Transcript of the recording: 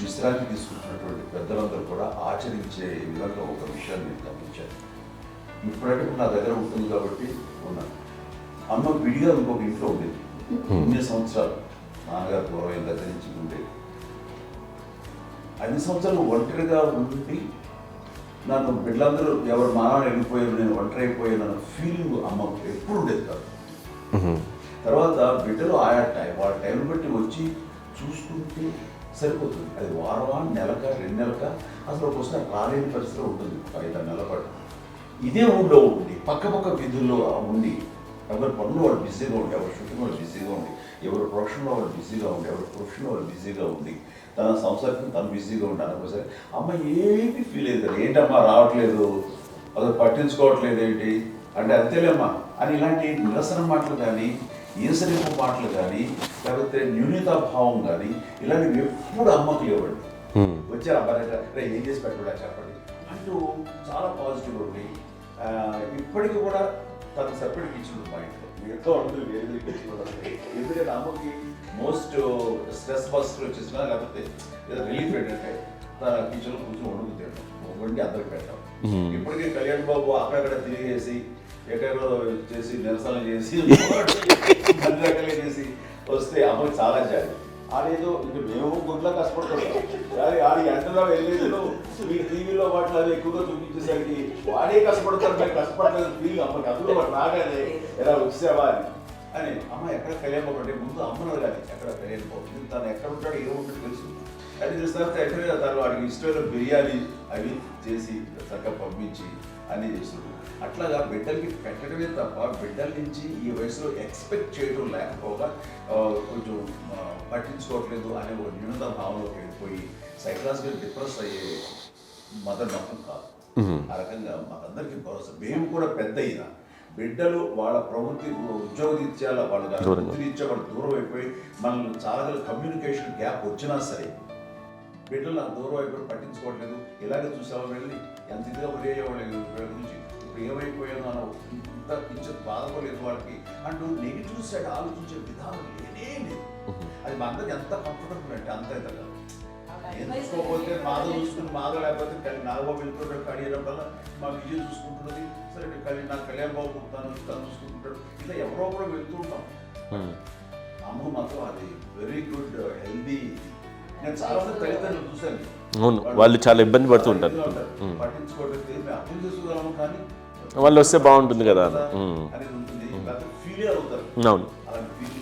విశ్రాంతి తీసుకుంటున్నటువంటి పెద్దలందరూ కూడా ఆచరించే విధంగా ఒక విషయాన్ని నేను గమనించాను. ఇప్పుడంటే నా దగ్గర ఉంటుంది కాబట్టి ఉన్నాను. అమ్మ విడిగా ఇంకొక ఇంట్లో ఉండేది. ఇన్ని సంవత్సరాలు నాన్నగారు దూరం దగ్గర నుంచి ఉండేది. 5 సంవత్సరాలు ఒంటరిగా ఉండి నన్ను బిడ్డలందరూ ఎవరు మానవులు వెళ్ళిపోయారు, నేను ఒంటరి అయిపోయాను అన్న ఫీలింగ్ అమ్మకు ఎప్పుడు ఉండేది కాదు. తర్వాత బిడ్డలు వాళ్ళ టైం బట్టి వచ్చి చూసుకుంటే సరిపోతుంది. అది వారమా, నెలక, 2 నెలక, అసలు ఒక్కోసారి రాలేని పరిస్థితిలో ఉంటుంది. 5-6 నెలల పాటు ఇదే ఊళ్ళో ఉండి పక్క వీధుల్లో ఉండి ఎవరి పనులు వాళ్ళు బిజీగా ఉండి, ఎవరి షూటింగ్ వాళ్ళు బిజీగా ఉండి, ఎవరి ప్రొఫెషన్లో వాళ్ళు బిజీగా ఉండి, ఎవరి ప్రొఫెషన్లో వాళ్ళు బిజీగా ఉండి, తన సంసారం తను బిజీగా ఉంటాను. ఒకసారి అమ్మ ఏమీ ఫీల్ అయ్యేది, ఏంటమ్మా రావట్లేదు, అది పట్టించుకోవట్లేదు ఏంటి అంటే అంతేలేమ్మా అని ఇలాంటి నిరసన మాటలు కానీ, ఈసరింపు మాటలు కానీ, లేకపోతే న్యూనతాభావం కానీ ఇలాంటివి ఎప్పుడు అమ్మకు లేవండి. వచ్చారు అబ్బాయి ఏం చేసి పెట్టడా చెప్పండి అంటూ చాలా పాజిటివ్ ఉండి ఇప్పటికీ కూడా తను సపరేట్గా ఇచ్చింది మా ఇంట్లో. ఎంతో అందరూ వేరే ఇచ్చి ఎందుకంటే అమ్మకి మోస్ట్ స్ట్రెస్ బస్టర్ వచ్చేసినా లేకపోతే ఏదో రిలీఫ్ ఏంటంటే తన కిచెన్లో కూర్చొని వండి అందరికి పెట్టాం. ఇప్పటికీ కళ్యాణ్ బాబు అక్కడక్కడ తిరిగేసి ఎక్కడో చేసి నిరసన చేసి అన్ని రకాలే చేసి వస్తే అమ్మకి చాలా జాలి. ఆడేదో ఇంక మేము గుడ్లా కష్టపడుతున్నాం కానీ ఆడి ఎంతలో వెళ్ళేదో మీ టీవీలో వాటిలో అది ఎక్కువగా చూపించేసరికి వాడే కష్టపడతారు, మేము కష్టపడలేదు ఫీల్ అమ్మకి. అందులో వాడు రాగానే ఎలా వచ్చావా అని అమ్మ ఎక్కడ కళ్యాణ్ బాబు అంటే ముందు అమ్మను కానీ ఎక్కడ కళ్యాణ్ బాబు తను ఎక్కడ ఉంటాడో ఏముంటుందో తెలుసు. అది తెలిసిన తర్వాత ఎక్కడ తను వాడికి ఇష్టమైన బిర్యానీ అవి చేసి చక్కగా పంపించి అన్నీ చేస్తుంది. అట్లాగా బిడ్డలకి పెట్టడమే తప్ప బిడ్డల నుంచి ఈ వయసులో ఎక్స్పెక్ట్ చేయడం లేకపోగా కొంచెం పట్టించుకోవట్లేదు అనే ఒక న్యూనత భావంలోకి వెళ్ళిపోయి సైకలాజికల్ డిప్రెస్ అయ్యే మదర్ మొత్తం కాదు. ఆ రకంగా మాకందరికీ భరోసా. మేము కూడా పెద్ద అయినా బిడ్డలు వాళ్ళ ప్రవృత్తి ఉద్యోగరీత్యా వాళ్ళు వృత్తిరీత్యా వాళ్ళు దూరం అయిపోయి మనల్ని చాలా కమ్యూనికేషన్ గ్యాప్ వచ్చినా సరే బిడ్డలు నాకు దూరం అయిపోయి పట్టించుకోవట్లేదు. ఇలాగే చూసావా వెళ్ళి ఎంత ఇదిగా ఉదయ్యేవాళ్ళు గురించి ఇప్పుడు ఏమైపోయాను అన్న ఇంత కొంచెం బాధపడలేదు వాళ్ళకి అంటూ నెగిటివ్ సైడ్ ఆలోచించే విధానం లేనే లేదు. అది మా అందరికి ఎంత కంఫర్టబుల్ అంటే అంత ఇంతగా చూసుకోకపోతే మాధవ్ చూసుకుని మాధవ్ లేకపోతే నాగబాబు వెళ్తుంటాడు కడియడం వల్ల మా విజయం చూసుకుంటున్నది సరే నాకు కళ్యాణ్ బాబు తను చూసుకుంటుంటాడు. ఇలా ఎవరో కూడా వెళ్తుంటాం. అమ్మ మాత్రం అది వెరీ గుడ్ హెల్దీ. నేను చాలా మంది తల్లిదండ్రులు చూశాను, అవును వాళ్ళు చాలా ఇబ్బంది పడుతూ ఉంటారు. పట్టించుకోవడం మేము అర్థం చేసుకోగలము కానీ వాళ్ళు వస్తే బాగుంటుంది కదా అనేది ఉంటుంది, ఫీల్ అవుతారు. అవును అలాంటి ఫీల్